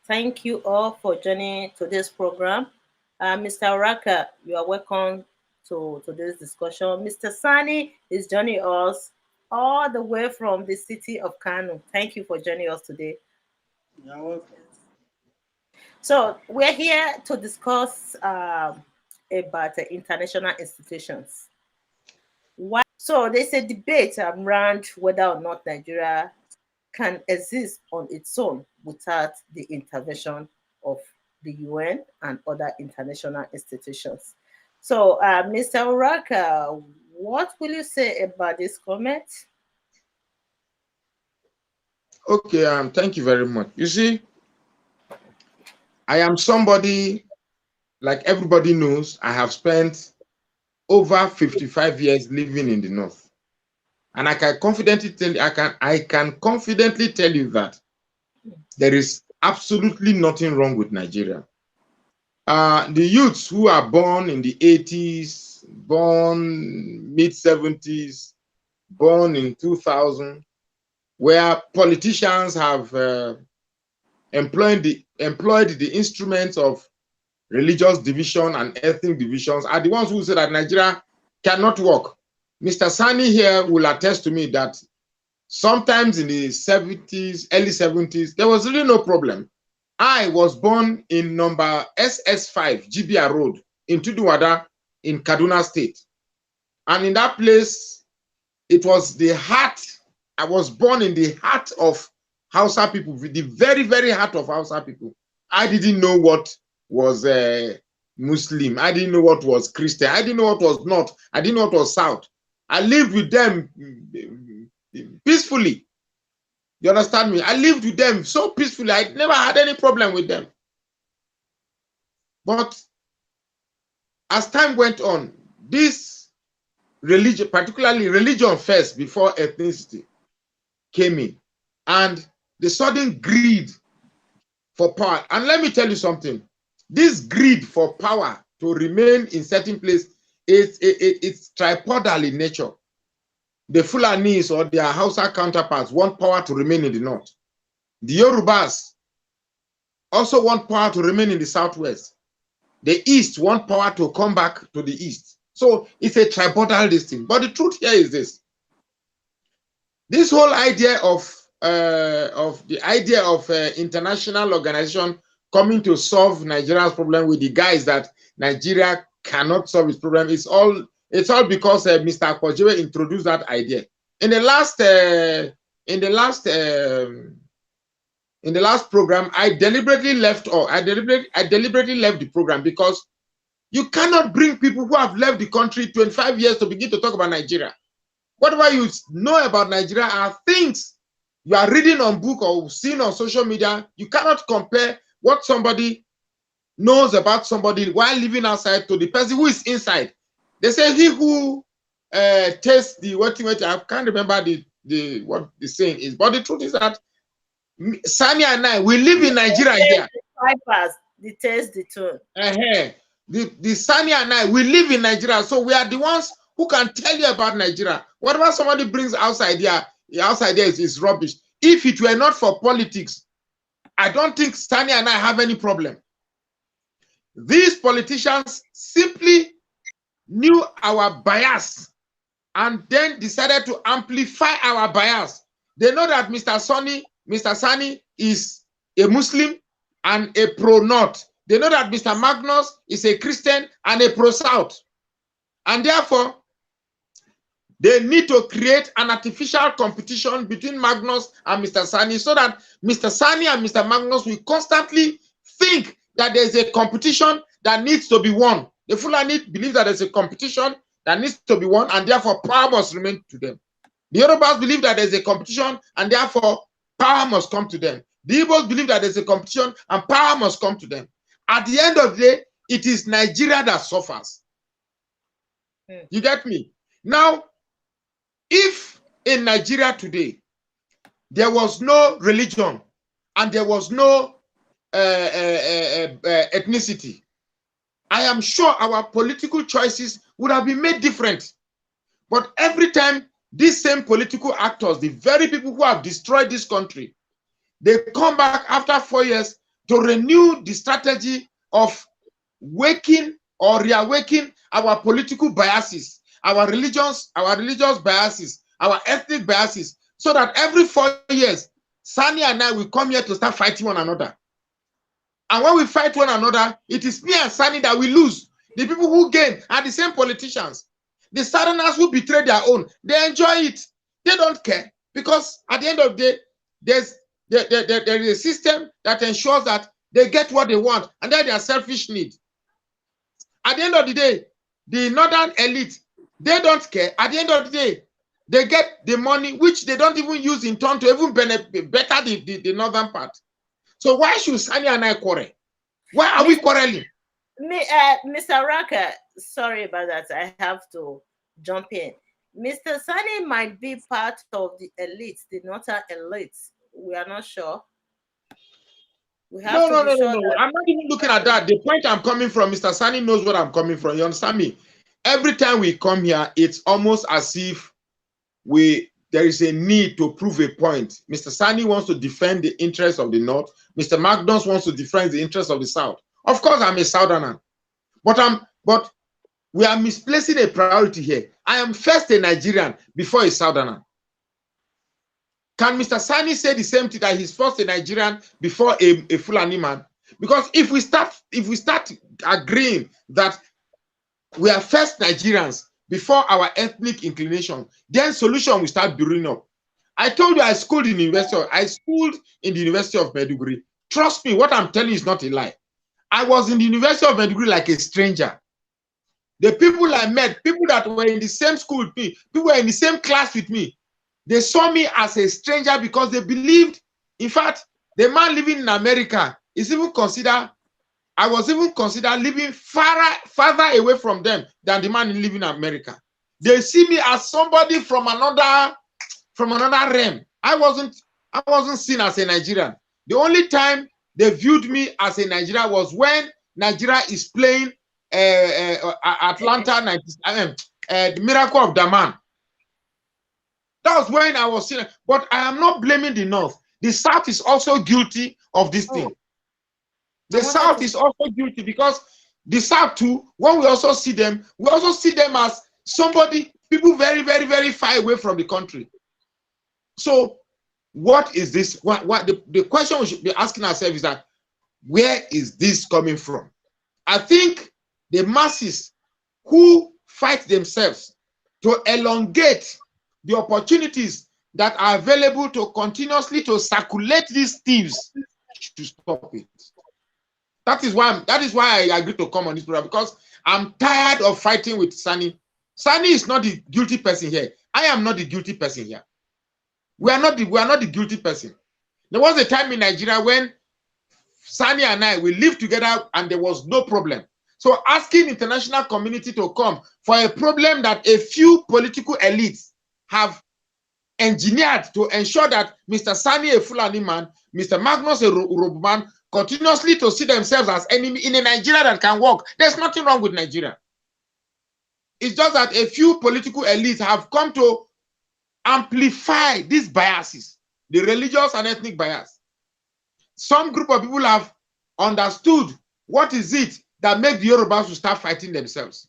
Thank you all for joining today's program. Mr. Oraka, you are welcome to today's discussion. Mr. Sani is joining us all the way from the city of Kano. Thank you for joining us today. You're welcome. So we're here to discuss about international institutions. Why? So there's a debate around whether or not Nigeria can exist on its own without the intervention of the UN and other international institutions. So, Mr. Uraka, what will you say about this comment? Okay, thank you very much. You see, I am somebody, like everybody knows, I have spent over 55 years living in the North. And I can confidently tell you, I can confidently tell you that there is absolutely nothing wrong with Nigeria. The youths who are born in the 80s, born mid-70s, born in 2000, where politicians have employed the instruments of religious division and ethnic divisions, are the ones who say that Nigeria cannot work. Mr. Sani here will attest to me that sometimes in the 70s, early 70s, there was really no problem. I was born in number SS5, GBR Road, in Tuduwada, in Kaduna State. And in that place, it was the heart. I was born in the heart of Hausa people, the very, very heart of Hausa people. I didn't know what was Muslim. I didn't know what was Christian. I didn't know what was North. I didn't know what was South. I lived with them peacefully. You understand me? I lived with them so peacefully. I never had any problem with them. But as time went on, this religion, particularly religion first before ethnicity, came in. And the sudden greed for power. And let me tell you something. This greed for power to remain in certain place, it's tripodal in nature. The Fulanis or their Hausa counterparts want power to remain in the north. The Yorubas also want power to remain in the southwest. The east want power to come back to the east. So it's a tripodal thing. But the truth here is this. This whole idea of international organization coming to solve Nigeria's problem with the guys that Nigeria cannot solve its problem, it's all because Mr. Akwajewe introduced that idea. In the last program, I deliberately left the program because you cannot bring people who have left the country 25 years to begin to talk about Nigeria. Whatever you know about Nigeria are things you are reading on book or seen on social media. You cannot compare what somebody knows about somebody while living outside to the person who is inside. They say he who tastes the I can't remember what the saying is, but the truth is that Sani and I, we live in Nigeria here. The taste, the tune. The Sani and I, we live in Nigeria, so we are the ones who can tell you about Nigeria. Whatever somebody brings outside there is rubbish. If it were not for politics, I don't think Sani and I have any problem. These politicians simply knew our bias and then decided to amplify our bias. They know that Mr. Sani is a Muslim and a pro-North. They know that Mr. Magnus is a Christian and a pro-South. And therefore, they need to create an artificial competition between Magnus and Mr. Sani so that Mr. Sani and Mr. Magnus will constantly think that there's a competition that needs to be won. The Fulani believe that there's a competition that needs to be won and therefore power must remain to them. The Yorubas believe that there's a competition and therefore power must come to them. The Igbos believe that there's a competition and power must come to them. At the end of the day, it is Nigeria that suffers. You get me? Now, if in Nigeria today, there was no religion and there was no ethnicity, I am sure our political choices would have been made different. But every time these same political actors, the very people who have destroyed this country, They come back after 4 years to renew the strategy of waking or reawakening our political biases, our religious biases, our ethnic biases, so that every 4 years, Sani and I will come here to start fighting one another. And when we fight one another, it is me and Sani that we lose. The people who gain are the same politicians. The Southerners who betray their own, they enjoy it. They don't care, because at the end of the day, there is a system that ensures that they get what they want, and then their selfish need. At the end of the day, the northern elite, they don't care. At the end of the day, they get the money which they don't even use in turn to even better the northern part. So why should Sani and I quarrel? Why are we quarreling? Mr. Raka, sorry about that. I have to jump in. Mr. Sani might be part of the elites, the northern elites. We are not sure. We have No. That I'm not even looking at that. The point I'm coming from, Mr. Sani knows what I'm coming from. You understand me? Every time we come here, it's almost as if there is a need to prove a point. Mr. Sani wants to defend the interests of the North. Mr. Magnus wants to defend the interests of the South. Of course, I'm a Southerner, but we are misplacing a priority here. I am first a Nigerian before a Southerner. Can Mr. Sani say the same thing, that he's first a Nigerian before a Fulani man? Because if we start agreeing that we are first Nigerians before our ethnic inclination, then solution will start building up. I told you I schooled in the University of Maiduguri. Trust me, what I'm telling you is not a lie. I was in the University of Maiduguri like a stranger. The people I met, people that were in the same school with me, people were in the same class with me, they saw me as a stranger because they believed, in fact, the man living in America is even considered, I was even considered living farther away from them than the man living in America. They see me as somebody from another realm. I wasn't seen as a Nigerian. The only time they viewed me as a Nigerian was when Nigeria is playing Atlanta 90, the Miracle of Daman. That was when I was seen. But I am not blaming the North. The South is also guilty of this thing. The South is also guilty, because the South too, when we also see them as somebody, people very, very, very far away from the country. So what is this? What the question we should be asking ourselves is that, where is this coming from? I think the masses who fight themselves to elongate the opportunities that are available to continuously to circulate these thieves to stop it. That is why I agreed to come on this program, because I'm tired of fighting with Sani. Sani is not the guilty person here. I am not the guilty person here. We are not the guilty person. There was a time in Nigeria when Sani and I, we lived together and there was no problem. So asking international community to come for a problem that a few political elites have engineered to ensure that Mr. Sani, a Fulani man, Mr. Magnus, a Yoruba man, continuously to see themselves as enemy in a Nigeria that can work. There's nothing wrong with Nigeria. It's just that a few political elites have come to amplify these biases, the religious and ethnic bias. Some group of people have understood what is it that makes the Yorubas to start fighting themselves.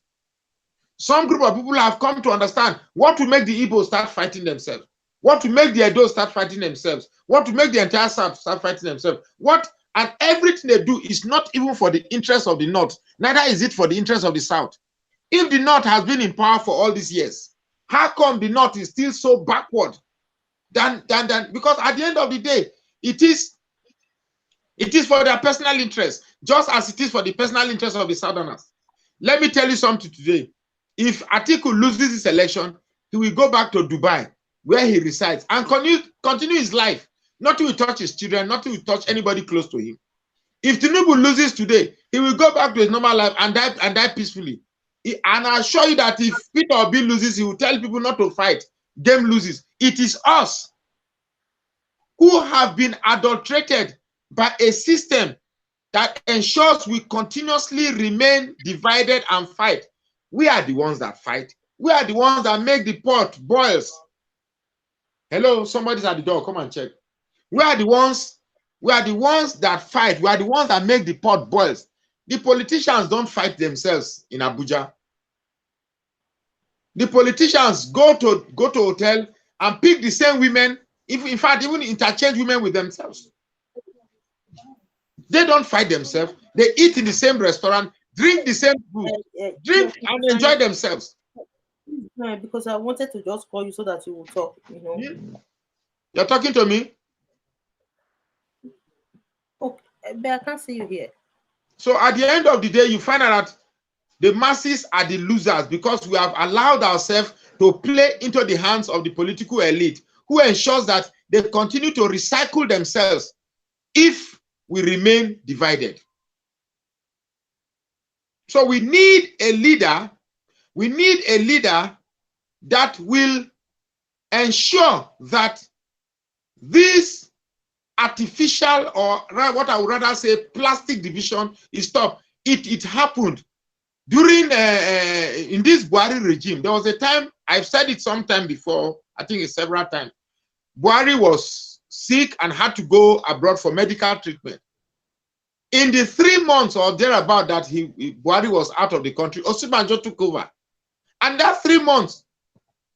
Some group of people have come to understand what will make the Igbos start fighting themselves, what will make the Edo start fighting themselves, what will make the entire South start fighting themselves. And everything they do is not even for the interest of the North, neither is it for the interest of the South. If the North has been in power for all these years, how come the North is still so backward? Because at the end of the day, it is for their personal interest, just as it is for the personal interest of the Southerners. Let me tell you something today. If Atiku loses this election, he will go back to Dubai, where he resides, and continue his life. Nothing will touch his children, nothing will touch anybody close to him. If Tinubu loses today, he will go back to his normal life and die peacefully. And I assure you that if Peter Obi loses, he will tell people not to fight. Game loses. It is us who have been adulterated by a system that ensures we continuously remain divided and fight. We are the ones that fight. We are the ones that make the pot boils. Hello, somebody's at the door. Come and check. We are the ones We are the ones that fight. We are the ones that make the pot boils. The politicians don't fight themselves in Abuja. The politicians go to hotel and pick the same women, if in fact even interchange women with themselves. They don't fight themselves. They eat in the same restaurant, drink the same food, drink and enjoy themselves. Because I wanted to just call you so that you will talk, you know. You're talking to me? Okay, but I can't see you here. So at the end of the day, you find out that the masses are the losers because we have allowed ourselves to play into the hands of the political elite, who ensures that they continue to recycle themselves if we remain divided. So we need a leader. We need a leader that will ensure that this artificial, or what I would rather say plastic division, is stopped. It happened during in this Buhari regime. There was a time, I've said it sometime before, I think it's several times. Buhari was sick and had to go abroad for medical treatment. In the 3 months or thereabout that Buhari was out of the country, Osinbajo took over. And that 3 months,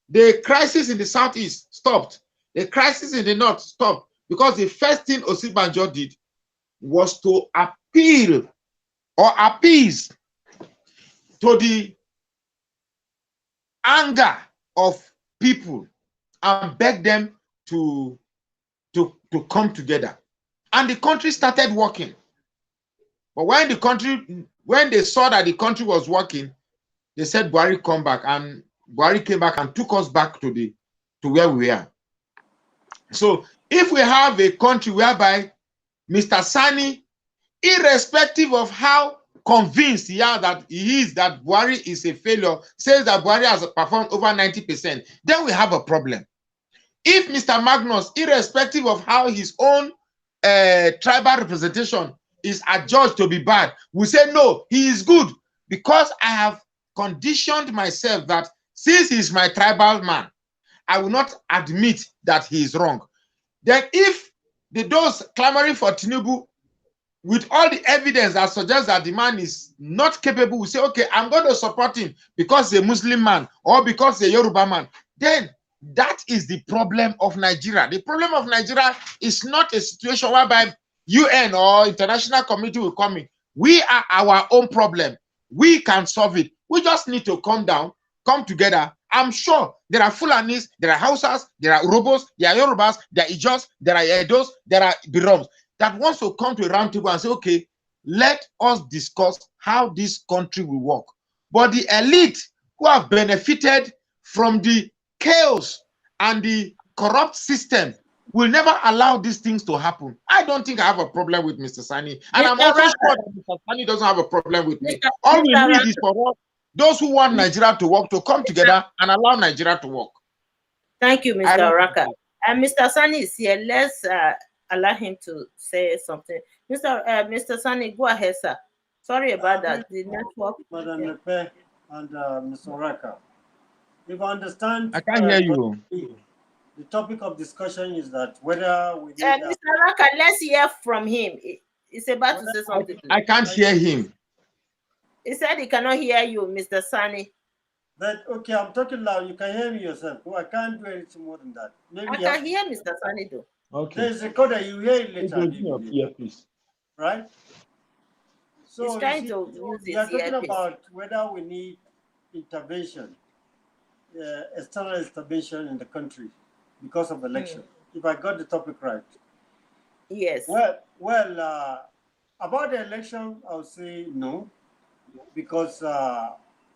the crisis in the southeast stopped. The crisis in the north stopped. Because the first thing Osinbajo did was to appeal or appease to the anger of people and beg them to come together. And the country started working. But when they saw that the country was working, they said Buhari come back, and Buhari came back and took us back to where we are. So if we have a country whereby Mr. Sani, irrespective of how convinced he is that Buhari is a failure, says that Buhari has performed over 90%, then we have a problem. If Mr. Magnus, irrespective of how his own tribal representation is adjudged to be bad, we say no, he is good, because I have conditioned myself that since he's my tribal man, I will not admit that he is wrong. Then if those clamoring for Tinubu, with all the evidence that suggests that the man is not capable, we say, okay, I'm going to support him because he's a Muslim man or because he's a Yoruba man. Then that is the problem of Nigeria. The problem of Nigeria is not a situation whereby UN or international community will come in. We are our own problem. We can solve it. We just need to come together. I'm sure there are Fulanis, there are Hausas, there are Urobos, there are Yorubas, there are Ijos, there are Edos, there are Biroms that wants to come to a round table and say, okay, let us discuss how this country will work. But the elite who have benefited from the chaos and the corrupt system will never allow these things to happen. I don't think I have a problem with Mr. Sani. And I'm also sure that Mr. Sani doesn't have a problem with me. All we need is for those who want Nigeria to work to come together and allow Nigeria to work. Thank you, Mr. Oraka. And Mr. Sani is here. Let's allow him to say something. Mr. Sani, go ahead, sir. Sorry about that. The network. Madam Nepe and Mr. Oraka. If I understand, I can't hear you. The topic of discussion is that whether we need Mr. Oraka, let's hear from him. He's about to say something. I can't hear him. He said he cannot hear you, Mr. Sani. But okay, I'm talking loud. You can hear me yourself. Oh, I can't do anything more than that. Maybe I can hear Mr. Sani though. Okay. There's a recorder. You hear it later. Yeah, please. Right. So he's trying to use we are talking about whether we need intervention, external intervention in the country because of election. If I got the topic right. Yes. Well, about the election, I would say no, because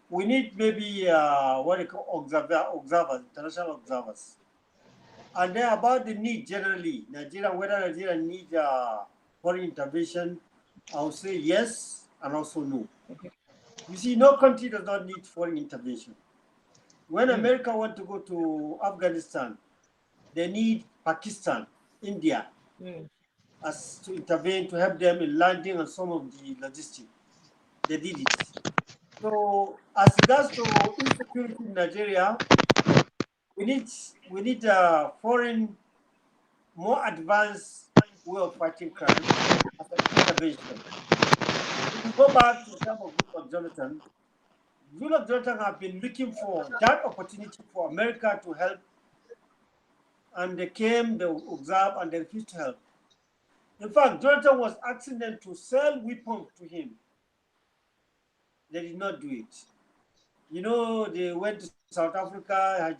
we need maybe what they call observers, international observers. And then about the need generally, whether Nigeria needs foreign intervention, I would say yes and also no. You see, no country does not need foreign intervention. When America want to go to Afghanistan, they need Pakistan, India, as to intervene to help them in landing on some of the logistics. They did it. So as regards to insecurity in Nigeria, we need foreign, more advanced way of fighting crime as an intervention. If you go back to the time of Goodluck Jonathan have been looking for that opportunity for America to help, and they came, they observed, and they refused to help. In fact, Jonathan was asking them to sell weapons to him. They did not do it. They went to South Africa,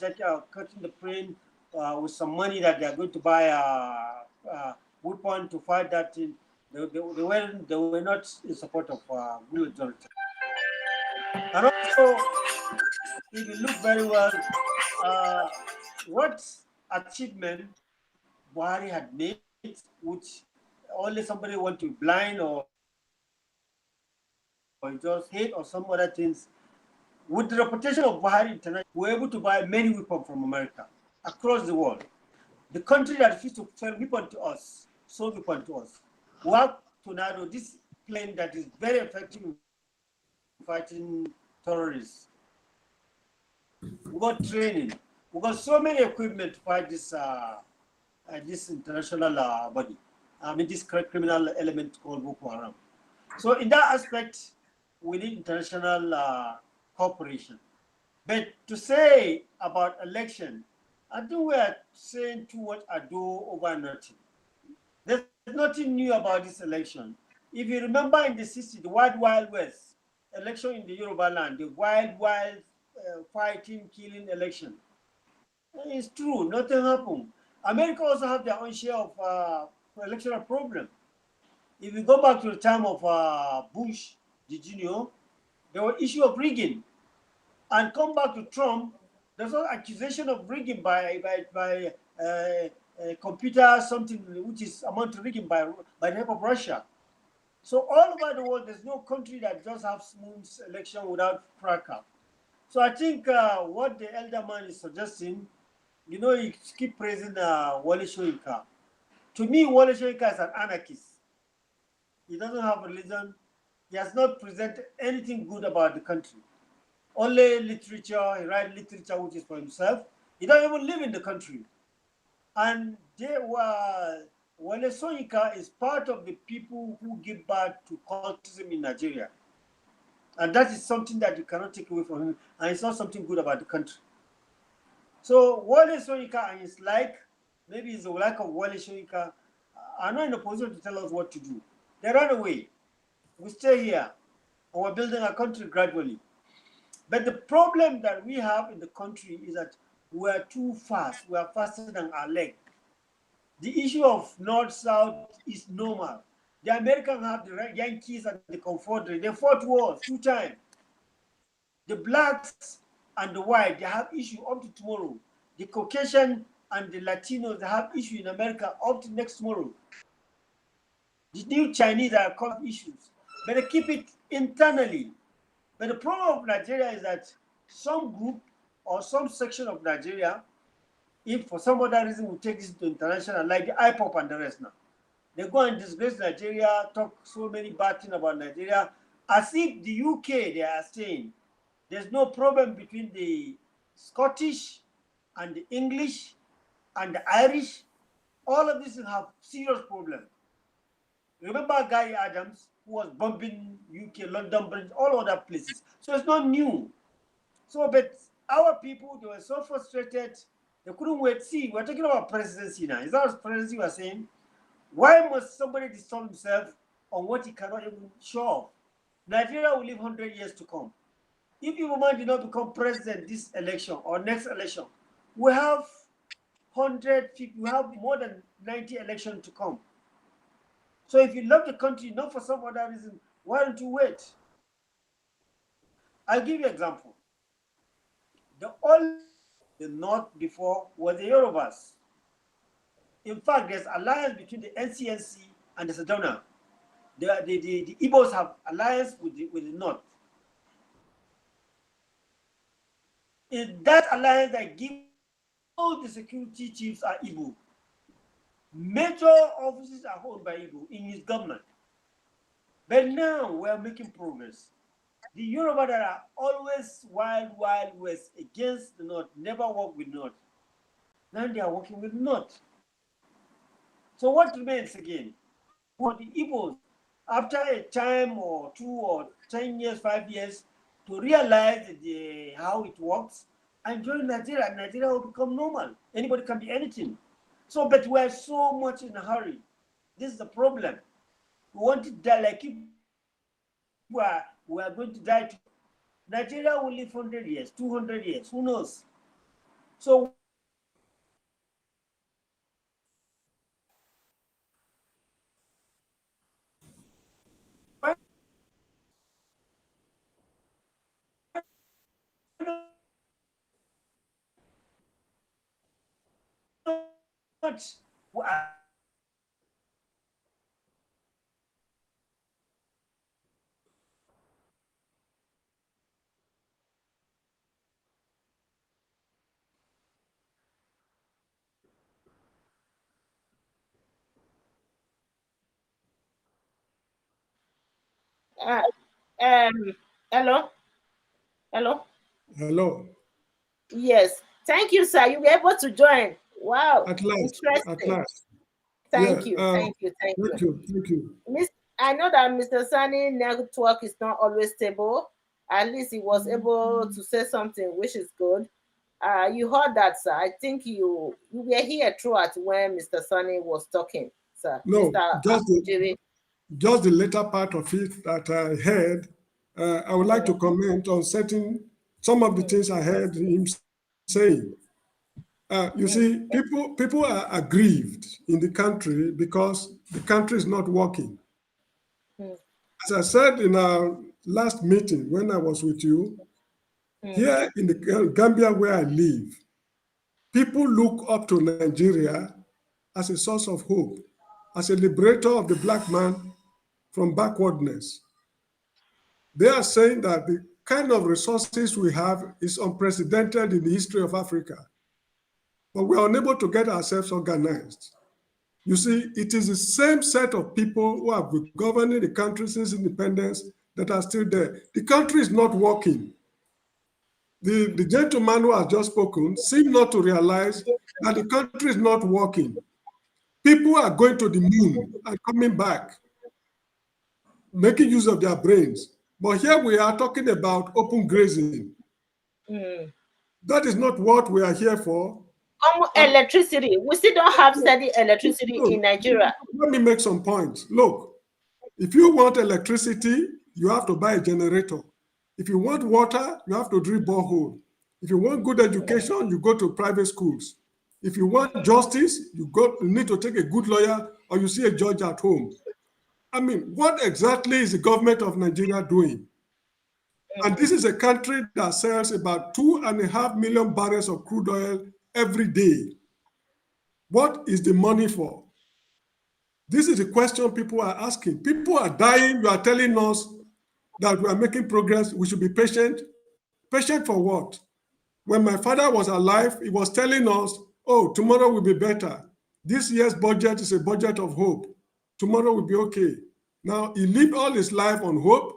cutting the plane with some money that they are going to buy weapon to fight that thing. They were not in support of Goodluck Jonathan. And also, if you look very well, uh, what achievement Buhari had made, which only somebody want to be blind or just hate or some other things, with the reputation of Buhari International, we're able to buy many weapons from America across the world. The country that refused to sell weapons to us, sold weapons to us. We have Tornado, this plane that is very effective in fighting terrorists. We got training. We got so many equipment to fight this international body. This criminal element called Boko Haram. So in that aspect, we need international cooperation. But to say about election, I think we are saying too much ado over nothing. There's nothing new about this election. If you remember in the 60s, the Wild West election in the Yoruba land, the wild fighting, killing election. It's true, nothing happened. America also have their own share of electoral problem. If you go back to the time of Bush, the junior, there was issue of rigging. And come back to Trump, there's no accusation of rigging by computer, something which is amount to rigging by the help of Russia. So all over the world, there's no country that just have smooth election without fracas. So I think what the elder man is suggesting, he keep praising Wale Soyinka. To me, Wale Soyinka is an anarchist. He doesn't have religion. He has not presented anything good about the country. Only literature, he writes literature which is for himself. He doesn't even live in the country. And Wale Soyinka is part of the people who give birth to cultism in Nigeria. And that is something that you cannot take away from him. And it's not something good about the country. So Wale Soyinka and his maybe it's the lack of Wale Soyinka, are not in a position to tell us what to do. They run away. We stay here. And we're building our country gradually. But the problem that we have in the country is that we are too fast. We are faster than our leg. The issue of North-South is normal. The Americans have the Yankees and the Confederates. They fought wars 2 times. The blacks and the white, they have issue up to tomorrow. The Caucasian and the Latinos, they have issue in America up to next tomorrow. The new Chinese are causing issues. But they keep it internally. But the problem of Nigeria is that some group or some section of Nigeria, if for some other reason we take this to international, like the IPOP and the rest now, they go and disgrace Nigeria, talk so many bad things about Nigeria, as if the UK they are saying there's no problem between the Scottish and the English and the Irish. All of these have serious problems. Remember Gary Adams, who was bombing UK, London, Bridge, all other places. So it's not new. So, but our people, they were so frustrated, they couldn't wait. See, we're talking about presidency now. Is that what presidency we're saying? Why must somebody disturb himself on what he cannot even show off? Nigeria will live 100 years to come. If Iwoman did not become president this election or next election, we have 150, we have more than 90 elections to come. So if you love the country, not for some other reason, why don't you wait? I'll give you an example. The only the North before was the Yorubas. In fact, there's alliance between the NCNC and the Sedona. The Igbos have alliance with the North. It's that alliance that gives all the security chiefs are Igbo. Major offices are held by Igbo in his government. But now we are making progress. The Yoruba that are always wild west against the North, never work with North. Now they are working with North. So what remains again? For the Igbos, after a time or 2 or 10 years, 5 years, to realize how it works and join Nigeria, and Nigeria will become normal. Anybody can be anything. So, but we are so much in a hurry. This is the problem. We want to die like if we are going to die. Nigeria will live 100 years, 200 years, who knows? So why not Uh, um, hello, hello. Hello. Yes, thank you, sir. You were able to join. Wow, At last. At interesting. last. Thank Yeah. you, thank you, thank Thank you. you. Thank you. Miss, I know that Mr. Sani network is not always stable. At least he was able to say something, which is good. You heard that, sir. I think you were here throughout when Mr. Sani was talking, sir. No, Mr. Akujiri. just the later part of it that I heard. I would like to comment on some of the things I heard him saying. You see, people are aggrieved in the country because the country is not working. Mm, As I said in our last meeting when I was with you, mm, here in the Gambia where I live, people look up to Nigeria as a source of hope, as a liberator of the black man from backwardness. They are saying that the kind of resources we have is unprecedented in the history of Africa, but we are unable to get ourselves organized. You see, it is the same set of people who have been governing the country since independence that are still there. The country is not working. The gentleman who has just spoken seemed not to realize that the country is not working. People are going to the moon and coming back, making use of their brains. But here we are talking about open grazing. mm. That is not what we are here for. And Electricity. We still don't have steady electricity look, in Nigeria. let me make some points. Look, if you want electricity, you have to buy a generator. If you want water, you have to drill borehole. If you want good education, you go to private schools. If you want justice, you need to take a good lawyer or you see a judge at home. I mean, what exactly is the government of Nigeria doing? And this is a country that sells about 2.5 million barrels of crude oil every day. What is the money for? This is the question people are asking. People are dying. You are telling us that we are making progress. We should be patient. Patient for what? When my father was alive, he was telling us, oh, tomorrow will be better. This year's budget is a budget of hope. Tomorrow will be okay. Now, he lived all his life on hope,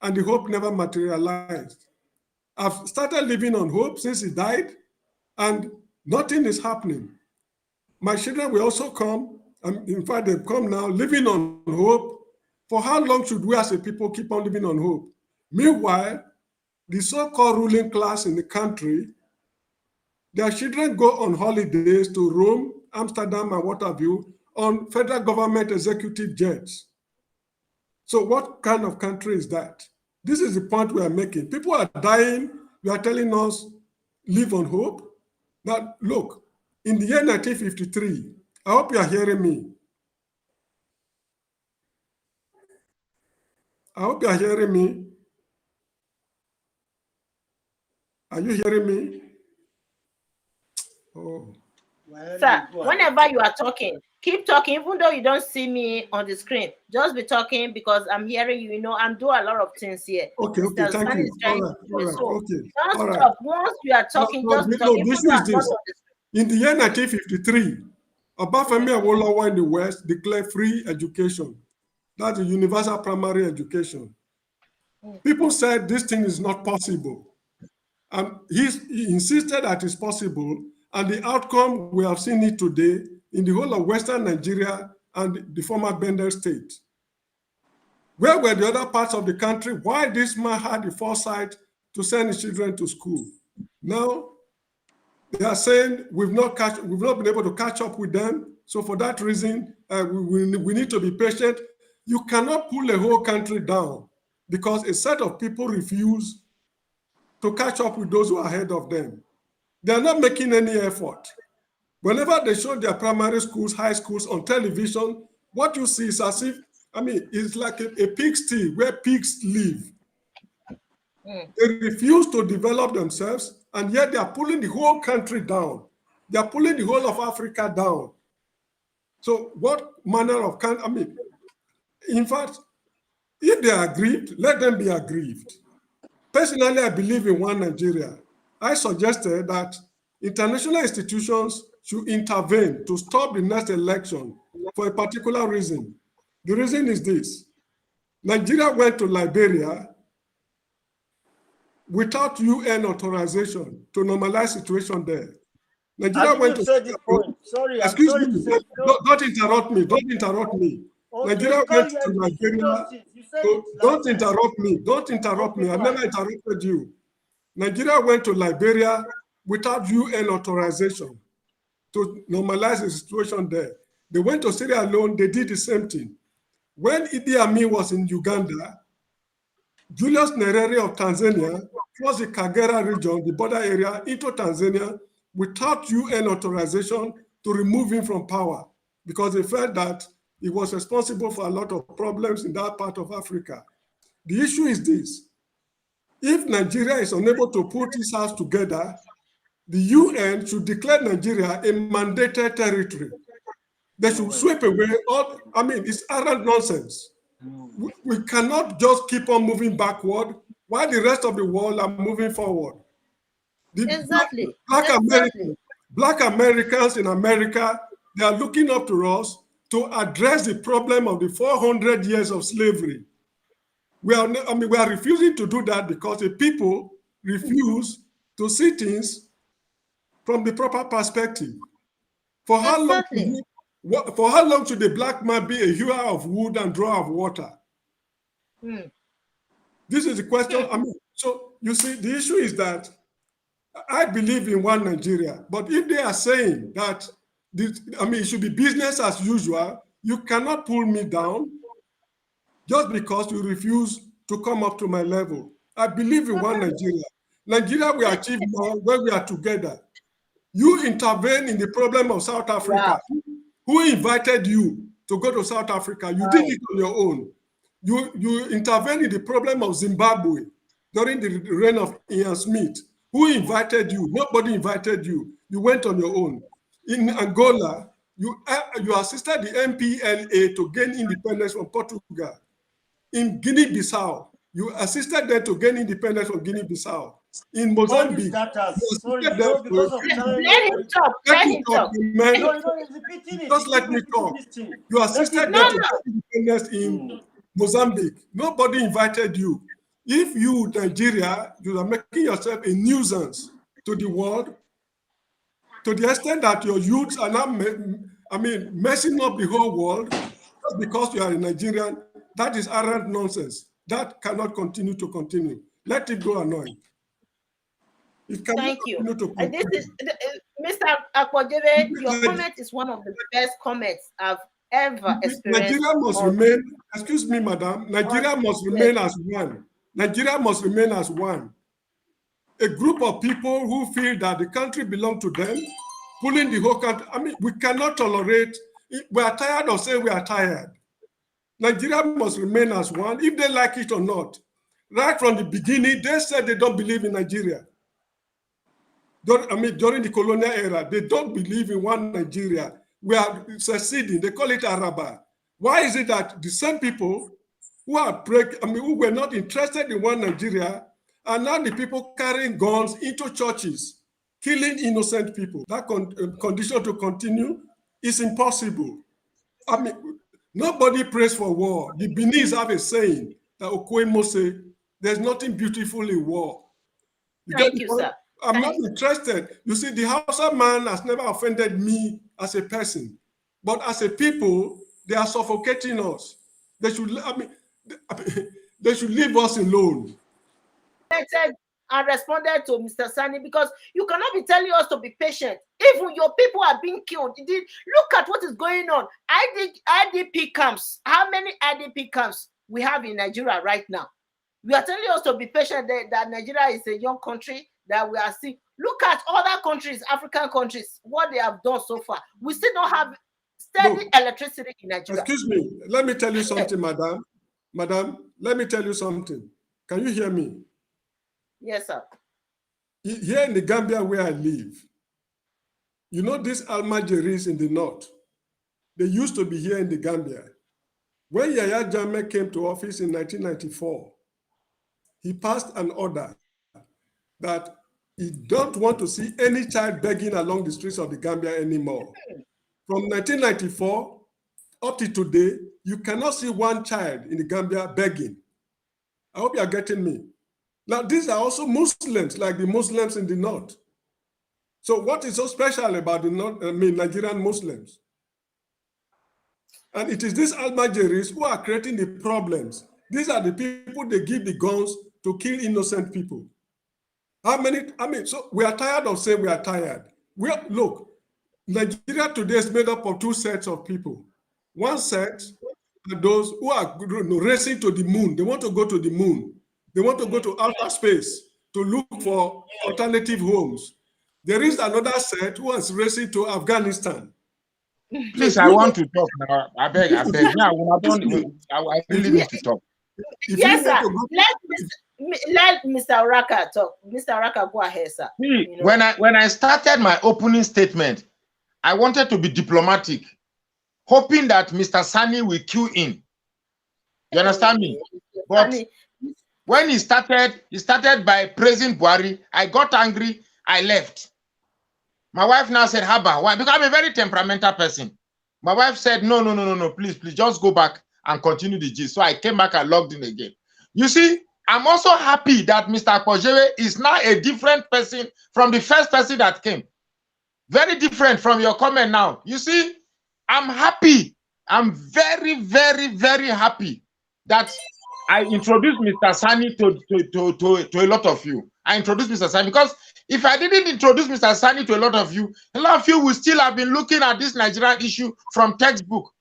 and the hope never materialized. I've started living on hope since he died, and nothing is happening. My children will also come, and in fact, they've come now, living on hope. For how long should we as a people keep on living on hope? Meanwhile, the so-called ruling class in the country, their children go on holidays to Rome, Amsterdam, and what have you, on federal government executive jets. So what kind of country is that? This is the point we are making. People are dying. You are telling us, live on hope. Now, look, in the year 1953, I hope you are hearing me. I hope you are hearing me. Are you hearing me? Oh, Well, Sir, you go ahead. whenever you are talking, keep talking, even though you don't see me on the screen. Just be talking because I'm hearing you. You know, I'm doing a lot of things here. okay, Mr. thank Sun is you. trying to do All it. right, So okay, don't all right. stop. Once you are talking, just be No, talking, the even issue though is I'm not this. on the In the year 1953, Obafemi Awolowo in the West declared free education. That's a universal primary education. screen. People said this thing is not possible. And he insisted that it's possible. And the outcome, we have seen it today, in the whole of Western Nigeria and the former Bender state. Where were the other parts of the country? Why this man had the foresight to send his children to school? Now, they are saying we've not been able to catch up with them. So for that reason, we need to be patient. You cannot pull a whole country down because a set of people refuse to catch up with those who are ahead of them. They are not making any effort. Whenever they show their primary schools, high schools on television, what you see is as if, it's like a pigsty where pigs live. They refuse to develop themselves, and yet they are pulling the whole country down. They are pulling the whole of Africa down. So what manner of in fact, if they are aggrieved, let them be aggrieved. Personally, I believe in one Nigeria. I suggested that international institutions should intervene to stop the next election for a particular reason. The reason is this. Nigeria went to Liberia without UN authorization to normalize situation there. Nigeria went to say this point. Sorry, excuse I'm sorry me, to say, don't interrupt me. Don't interrupt me. okay, Nigeria went to you Liberia. said So it don't last time. interrupt me. Don't interrupt me. I never interrupted you. Nigeria went to Liberia without UN authorization to normalize the situation there. They went to Sierra Leone, they did the same thing. When Idi Amin was in Uganda, Julius Nyerere of Tanzania crossed the Kagera region, the border area, into Tanzania without UN authorization to remove him from power because they felt that he was responsible for a lot of problems in that part of Africa. The issue is this. If Nigeria is unable to put its house together, the UN should declare Nigeria a mandated territory. They should sweep away all, it's arrant nonsense. We cannot just keep on moving backward while the rest of the world are moving forward. Exactly. Black Americans in America, they are looking up to us to address the problem of the 400 years of slavery. We are refusing to do that because the people refuse to see things from the proper perspective. For how long should the black man be a hewer of wood and drawer of water? This is the question. So you see, the issue is that I believe in one Nigeria, but if they are saying that it should be business as usual, you cannot pull me down just because you refuse to come up to my level. I believe in one Nigeria. Nigeria will achieve more when we are together. You intervene in the problem of South Africa. Wow. Who invited you to go to South Africa? You did it on your own. You intervened in the problem of Zimbabwe during the reign of Ian Smith. Who invited you? Nobody invited you. You went on your own. In Angola, you assisted the MPLA to gain independence from Portugal. In Guinea-Bissau, you assisted them to gain independence from Guinea-Bissau. In Mozambique, sorry, because of time. Let him talk. Let him talk. Just let me talk. You assisted them to gain independence in Mozambique. Nobody invited you. If you, Nigeria, you are making yourself a nuisance to the world, to the extent that your youths are now, messing up the whole world, just because you are a Nigerian, that is arrant nonsense. That cannot continue to continue. Let it go annoying. Thank you. This is Mr. Akwajebe, your comment is one of the best comments I've ever experienced. Nigeria must remain, excuse me, madam, Nigeria must remain as one. Nigeria must remain as one. A group of people who feel that the country belongs to them, pulling the whole country. We cannot tolerate, we are tired of saying we are tired. Nigeria must remain as one, if they like it or not. Right from the beginning, they said they don't believe in Nigeria. During the colonial era, they don't believe in one Nigeria. We are seceding. They call it Araba. Why is it that the same people who were not interested in one Nigeria are now the people carrying guns into churches, killing innocent people? That condition to continue is impossible. Nobody prays for war. The Beninese have a saying that Okoemo say, there's nothing beautiful in war. Thank you, sir. I'm not interested. You see, the Hausa man has never offended me as a person. But as a people, they are suffocating us. They should, they should leave us alone. And responded to Mr. Sani, because you cannot be telling us to be patient. Even your people are being killed. Look at what is going on. IDP camps. How many IDP camps we have in Nigeria right now? You are telling us to be patient, that Nigeria is a young country, that we are seeing. Look at other countries, African countries, what they have done so far. We still don't have steady electricity in Nigeria. Excuse me. Let me tell you something, madam. Madam, let me tell you something. Can you hear me? Yes, sir. Here in the Gambia where I live, you know these Almajiris in the north, they used to be here in the Gambia. When Yahya Jammeh came to office in 1994, he passed an order that he don't want to see any child begging along the streets of the Gambia anymore. From 1994 up to today, you cannot see one child in the Gambia begging. I hope you are getting me. Now, these are also Muslims, like the Muslims in the north. So what is so special about the Nigerian Muslims? And it is these Almajiris who are creating the problems. These are the people they give the guns to kill innocent people. So we are tired of saying we are tired. Look, Nigeria today is made up of two sets of people. One set are those who are racing to the moon. They want to go to the moon. They want to go to outer space to look for alternative homes. There is another set who is racing to Afghanistan. Please, I want to talk now. I beg. Now, I really need to talk. Yes, sir. Let Mr. Oraka talk. Mr. Oraka, go ahead, sir. See, when I started my opening statement, I wanted to be diplomatic, hoping that Mr. Sani will cue in. You understand me? But when he started by praising Buhari. I got angry. I left. My wife now said, Haba, why? Because I'm a very temperamental person. My wife said, no, please, just go back and continue the gist. So I came back and logged in again. You see, I'm also happy that Mr. Akpojere is now a different person from the first person that came. Very different from your comment now. You see, I'm happy. I'm very, very, very happy that I introduced Mr. Sani to a lot of you. I introduced Mr. Sani because if I didn't introduce Mr. Sani to a lot of you will still have been looking at this Nigerian issue from textbook.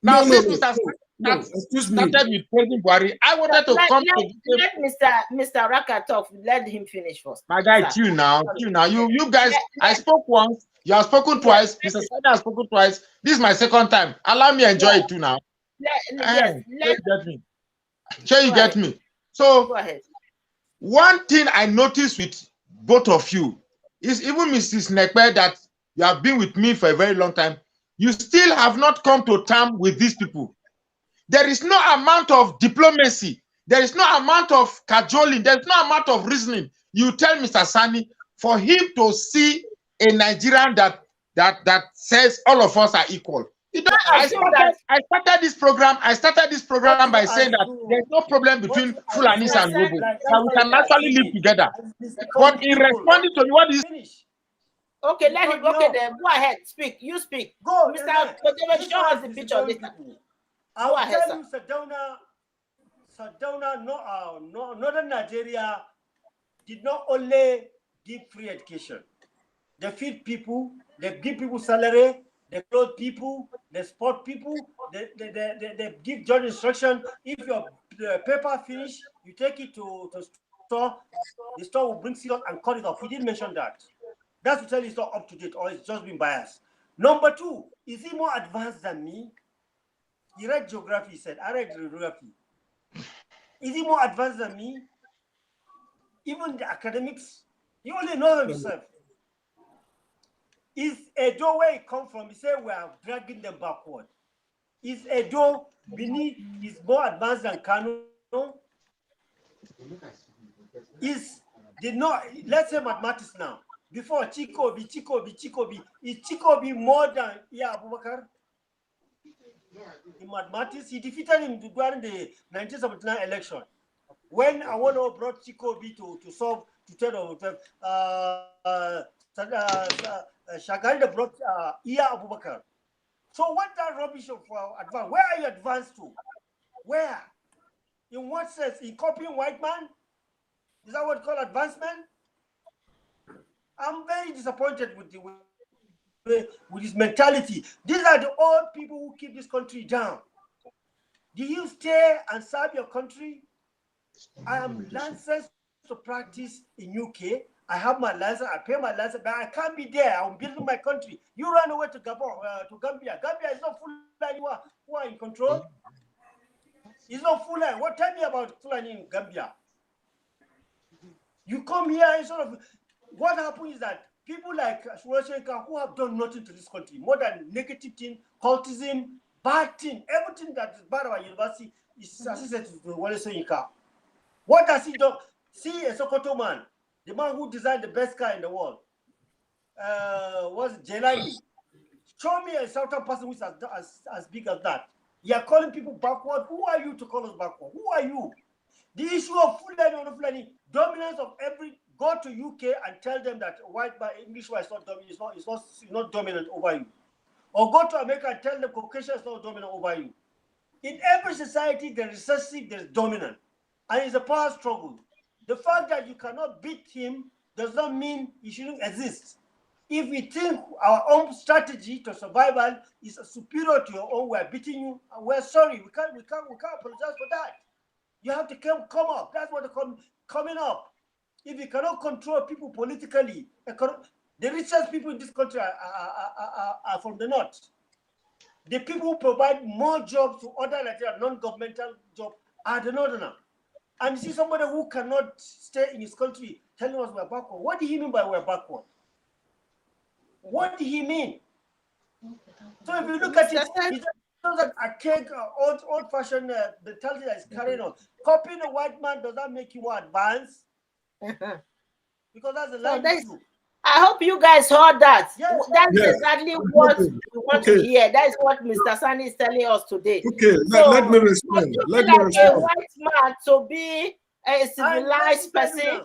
Now, since Mr. Sani started with President Buhari, I wanted to come to let Mr. Raka talk. Let him finish first. My guy, chill now. You guys, I spoke once. You have spoken twice. Mr. Sani has spoken twice. This is my second time. Allow me to enjoy it too now. You get me? So, one thing I noticed with both of you is even Mrs. Nekpe, that you have been with me for a very long time, you still have not come to terms with these people. There is no amount of diplomacy. There is no amount of cajoling. There is no amount of reasoning. You tell Mr. Sani for him to see a Nigerian that says all of us are equal. I started this program by saying that there's no problem between Fulanis and Robo, that we can actually live together. But in responding to what is okay, let him. Okay, then go ahead. Speak. You speak. Go, Mr. Kodebe, show us the picture later. I will tell you, Sardauna, Northern Nigeria did not only give free education. They feed people, they give people salary, they clothe people, they support people, they give job instruction. If your paper finish, you take it to store, the store will bring it up and cut it off. We didn't mention that. That's to tell you it's not up to date or it's just been biased. Number two, is he more advanced than me? He read geography, he said. I read geography. Is he more advanced than me? Even the academics, he only knows himself. Is Edo where he come from? He said we are dragging them backward. Is Edo beneath is more advanced than Kano? Let's say mathematics now. Before Chikobi. Is Chikobi more than Abubakar? In mathematics, he defeated him during the 1979 election. When Awolowo brought Chikobi to solve Shagari brought Iya Abubakar. So what that rubbish of advance? Where are you advanced to? Where? In what sense? In copying white man? Is that what you call advancement? I'm very disappointed with with his mentality. These are the old people who keep this country down. Do you stay and serve your country? I am licensed to practice in UK. I have my license. I pay my license, but I can't be there. I'm building my country. You run away to Gabon, to Gambia. Gambia is not Fulani who are in control. It's not Fulani. What tell me about Fulani in Gambia? You come here and sort of. What happens is that people like Shurashenka who have done nothing to this country, more than negative thing, cultism, bad thing, everything that is bad about university is associated to Wale Soyinka. What has he done? See a Sokoto man, the man who designed the best car in the world, was Jelani. Show me a certain person who is as big as that. You are calling people backward. Who are you to call us backward? Who are you? The issue of Fulani or not Fulani, dominance of every. Go to UK and tell them that white man English is not dominant. It's not dominant over you. Or go to America and tell them Caucasian is not dominant over you. In every society, there is recessive, there is dominant, and it's a power struggle. The fact that you cannot beat him does not mean he shouldn't exist. If we think our own strategy to survival is superior to your own, we're beating you. And we're sorry. We can't apologize for that. You have to come up. That's what they're coming up. If you cannot control people politically, the richest people in this country are from the north. The people who provide more jobs to other non-governmental jobs are the northerner. And you see somebody who cannot stay in his country telling us we're backward. What did he mean by we're backward? What did he mean? So if you look at it, it's just an archaic, old-fashioned mentality that is carrying on. Copying a white man does not make you more advanced. Because that's the line issue. I hope you guys heard that. Yes. That's exactly what we want to hear. That is what Mr. Sani is telling us today. Okay, so, let me respond. Let me respond. A white man to be a civilized person.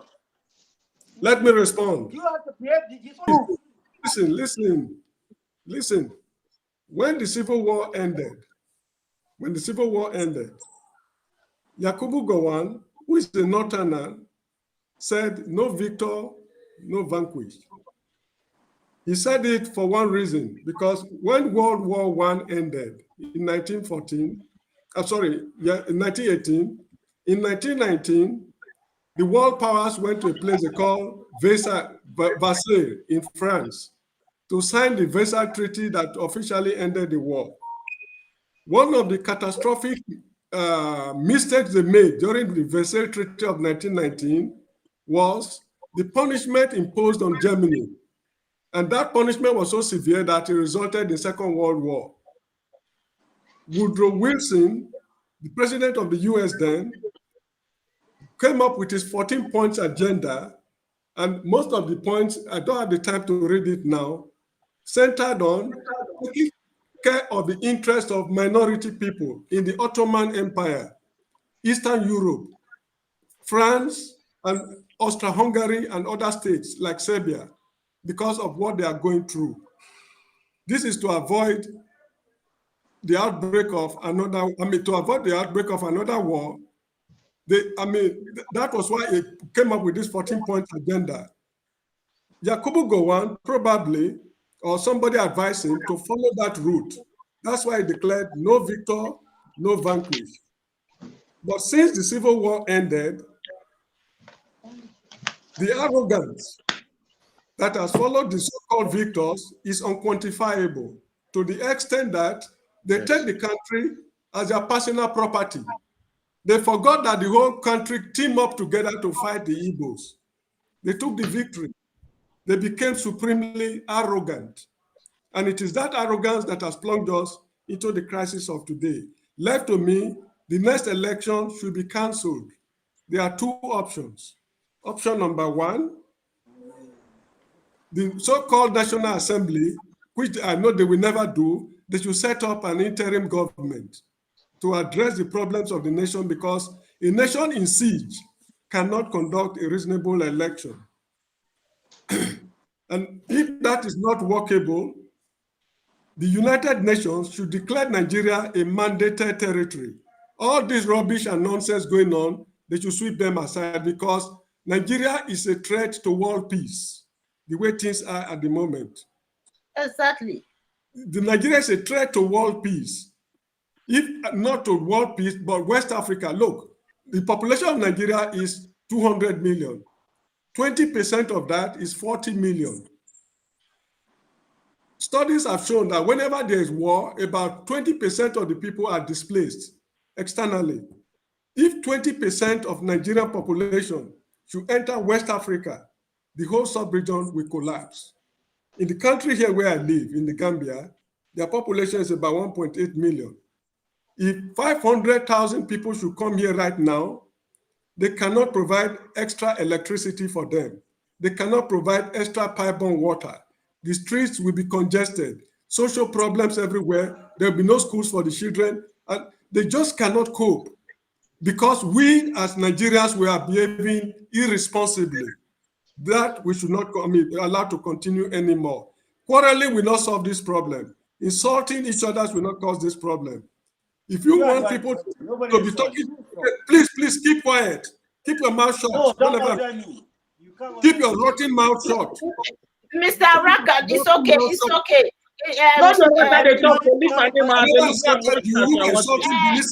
Let me respond. You have to behave. Listen. When the Civil War ended, Yakubu Gowon, who is the Northerner, said, "No victor, no vanquished." He said it for one reason, because when World War I ended in 1918, in 1919, the world powers went to a place they call Versailles in France to sign the Versailles Treaty that officially ended the war. One of the catastrophic mistakes they made during the Versailles Treaty of 1919 was the punishment imposed on Germany. And that punishment was so severe that it resulted in Second World War. Woodrow Wilson, the president of the US then, came up with his 14 points agenda. And most of the points, I don't have the time to read it now, centered on taking care of the interests of minority people in the Ottoman Empire, Eastern Europe, France, and Austria-Hungary, and other states like Serbia, because of what they are going through. This is to avoid the outbreak of another war. That was why it came up with this 14-point agenda. Yakubu Gowon probably, or somebody advised him to follow that route. That's why he declared no victor, no vanquish. But since the Civil War ended, the arrogance that has followed the so-called victors is unquantifiable, to the extent that they take the country as their personal property. They forgot that the whole country teamed up together to fight the Igbos. They took the victory. They became supremely arrogant. And it is that arrogance that has plunged us into the crisis of today. Left to me, the next election should be cancelled. There are two options. Option number one, the so-called National Assembly, which I know they will never do, they should set up an interim government to address the problems of the nation, because a nation in siege cannot conduct a reasonable election. And if that is not workable, The United Nations should declare Nigeria a mandated territory. All this rubbish and nonsense going on, they should sweep them aside because Nigeria is a threat to world peace, the way things are at the moment. Exactly. The Nigeria is a threat to world peace. If not to world peace, but West Africa, look, the population of Nigeria is 200 million. 20% of that is 40 million. Studies have shown that whenever there is war, about 20% of the people are displaced externally. If 20% of Nigerian population should enter West Africa, the whole sub-region will collapse. In the country here where I live, in the Gambia, their population is about 1.8 million. If 500,000 people should come here right now, they cannot provide extra electricity for them. They cannot provide extra pipe-borne water. The streets will be congested, social problems everywhere. There will be no schools for the children. And they just cannot cope because we as Nigerians, we are behaving irresponsibly. That we should not allowed to continue anymore. Quarreling will not solve this problem. Insulting each other will not cause this problem. If you want people to be talking, please keep quiet. Keep your mouth shut. No, don't order me. Keep your rotten mouth shut. Mr. Raka, it's okay. It's okay. Not the that they talk to leave my name I as never a said that you were insulting Benin.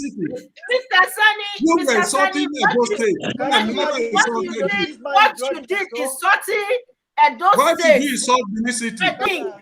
Mr. Sunny, You were Mr. Sunny, insulting Edo State. I never insulted you. what you did insulting Edo Why did State. you insult Benin City?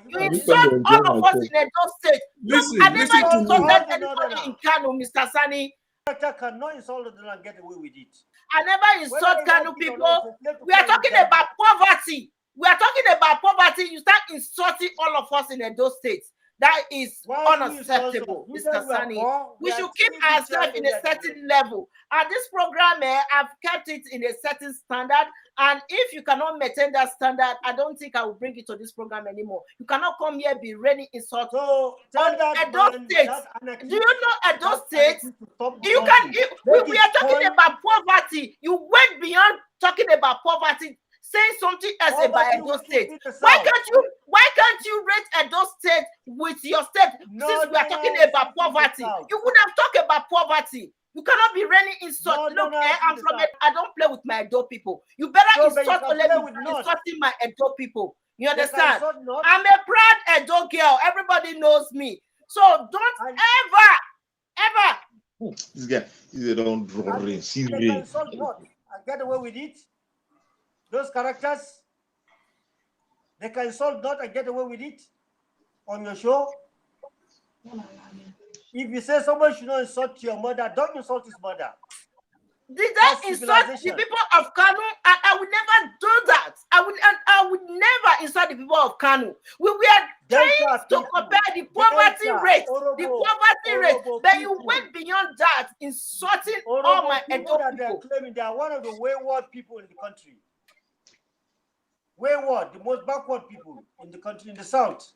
You insult all of us in Edo State. Listen, I never listen to me. insulted anybody in Kano, Mr. Sunny. Cannot insult them and get away with it. I never insult Kano people. We are talking about poverty. We are talking about poverty. You start insulting all of us in Edo State. That is unacceptable, Mr. Sunny. We should keep ourselves in a certain level. And this program, I've kept it in a certain standard. And if you cannot maintain that standard, I don't think I will bring it to this program anymore. You cannot come here be raining insults. So Edo State. Do you know Edo State? You can. We are talking about poverty. You went beyond talking about poverty. Saying something else about Edo State. Why can't you rate Edo State with your state since we are talking about poverty? You would have talked about poverty. You cannot be raining insult. Look, I'm from it. I don't play with my Edo people. You better insult only insulting my Edo people. You understand? I'm a proud Edo girl. Everybody knows me. So don't ever. This guy, they don't draw rain. See rain. I get away with it. Those characters, they can insult not and get away with it on your show. If you say someone should not insult your mother, don't insult his mother. Did that insult the people of Kano? I would never do that. I would never insult the people of Kano. We were trying to compare the poverty rate, but you went beyond that, insulting all my Edo people. They are claiming they are one of the wayward people in the country. Wayward, the most backward people in the country, in the south.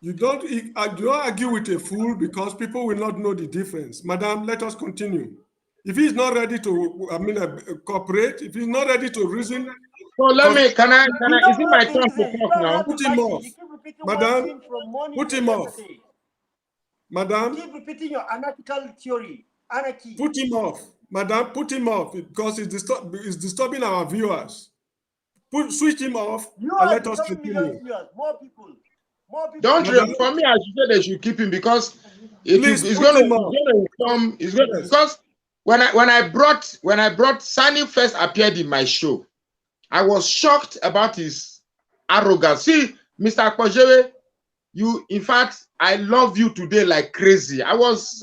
You don't argue with a fool because people will not know the difference. Madam, let us continue. If he's not ready to, cooperate, if he's not ready to reason. So can I, is it my turn to talk now? Put him off. Madam, put him off. Madam. You keep repeating your anarchical theory. Anarchy. Put him off. Madam, put him off because it's disturbing our viewers. Switch him off and let us continue. More people. Don't for me, I should say they should keep him because it's going to come. Because when I brought Sunny first appeared in my show, I was shocked about his arrogance. See, Mr. Akpojere, in fact, I love you today like crazy. I was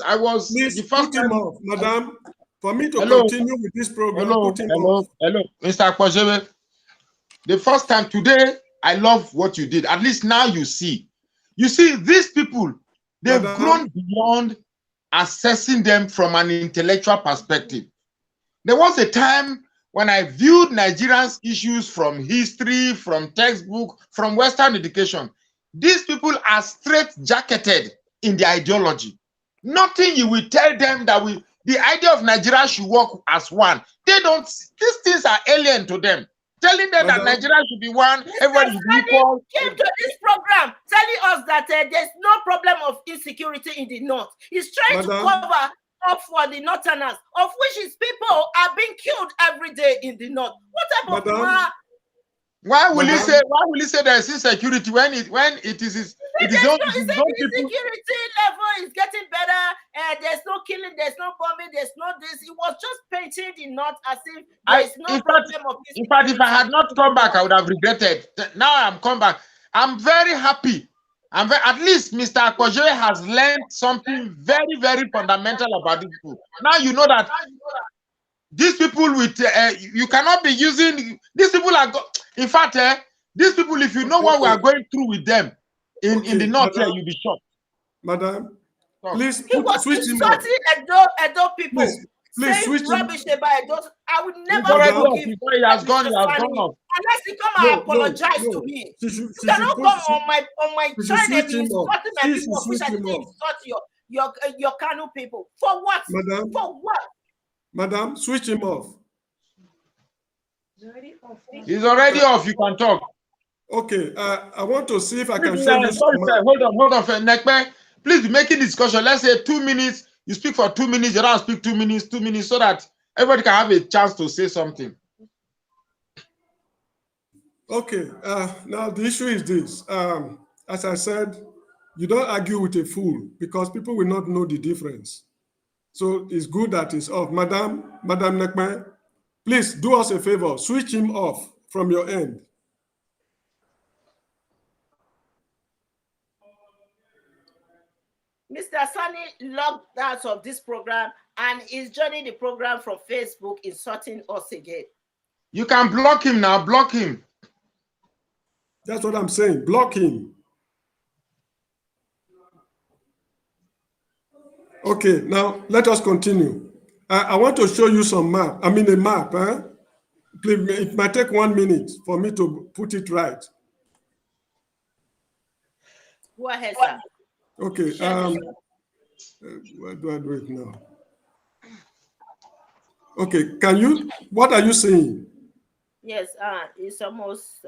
Please the first put him off, Madam. For me to continue with this program, put him off. Hello, Mr. Akpojere. The first time today, I love what you did. At least now you see. You see, these people, they've grown beyond assessing them from an intellectual perspective. There was a time when I viewed Nigerians' issues from history, from textbook, from Western education. These people are straight-jacketed in their ideology. Nothing you will tell them that the idea of Nigeria should work as one. They don't, these things are alien to them. telling them that Madam? Nigeria should be one, Mr. everybody should be Sani equal. came to this program telling us that there's no problem of insecurity in the north. He's trying to Madam? cover up for the northerners, of which his people are being killed every day in the north. What type Madam? of Why will he Madam? say? Why will he say there is insecurity when it is own the people? security level is getting better, and there's no killing, there's no bombing, there's no this. It was just painting the north as if there's no problem of insecurity. In fact, if I had not come back, I would have regretted. Now I'm come back. I'm very happy. At least Mr. Akpojere has learned something very, very fundamental about these people. Now you know that these people with you cannot be using these people are. In fact, these people, if you know what we are going through with them in the north here, you'll be shocked. Madam, please He was switch him off. insulting Edo people. Please saying switch him. rubbish about Edo. I would never Madam, forgive he has gone off. unless he come and apologize to me. You cannot come on my channel and be insulting my people, which I didn't insult your Kanu people. For what? Madam, For what? Madam, switch him off. He's already off. You can talk. Okay, I want to see if I can Please, show you. hold on, Nekpe. Please be making discussion. Let's say 2 minutes. You speak for 2 minutes. You don't speak 2 minutes. 2 minutes, so that everybody can have a chance to say something. Okay. Now the issue is this. As I said, you don't argue with a fool because people will not know the difference. So it's good that it's off. Madam Nekpe, please do us a favor. Switch him off from your end. Mr. Sani logged out of this program and is joining the program from Facebook, insulting us again. You can block him now. Block him. That's what I'm saying. Block him. Okay, now let us continue. I want to show you some map. I mean a map. Please, it might take 1 minute for me to put it right. Go ahead, sir. Okay. Where do I do it now? Okay. What are you seeing? Yes. It's almost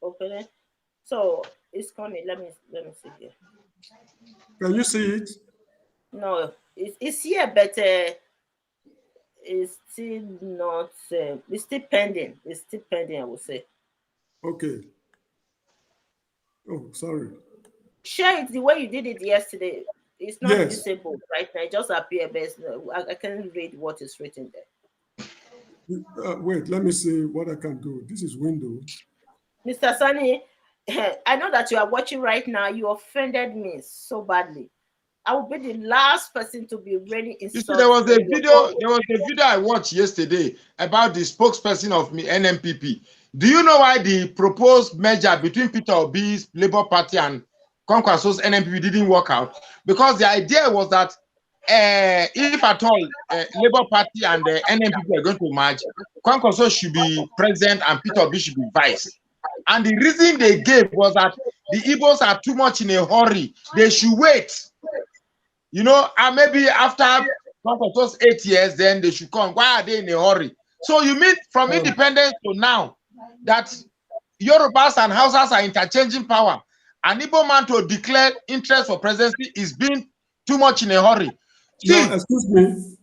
opening. So it's coming. Let me see here. Can you see it? No, it's here, but it's still not. It's still pending. It's still pending, I would say. Okay. Oh, sorry. Share it the way you did it yesterday. It's not Yes. visible right now. It just appears, but I can't read what is written there. Wait, let me see what I can do. This is window. Mr. Sani, I know that you are watching right now. You offended me so badly. I will be the last person to be really insulted. You see, there was a video I watched yesterday about the spokesperson of NMPP. Do you know why the proposed merger between Peter Obi's Labour Party and Kwankwaso's NMPP didn't work out? Because the idea was that if at all Labour Party and the NMPP are going to merge, Kwankwaso should be president and Peter Obi should be vice. And the reason they gave was that the Igbos are too much in a hurry. They should wait. You know, and maybe after Kwankwaso's 8 years, then they should come. Why are they in a hurry? So you mean from independence to now that Yorubas and Hausas are interchanging power? An Igbo man to declare interest for presidency is being too much in a hurry. No, excuse me.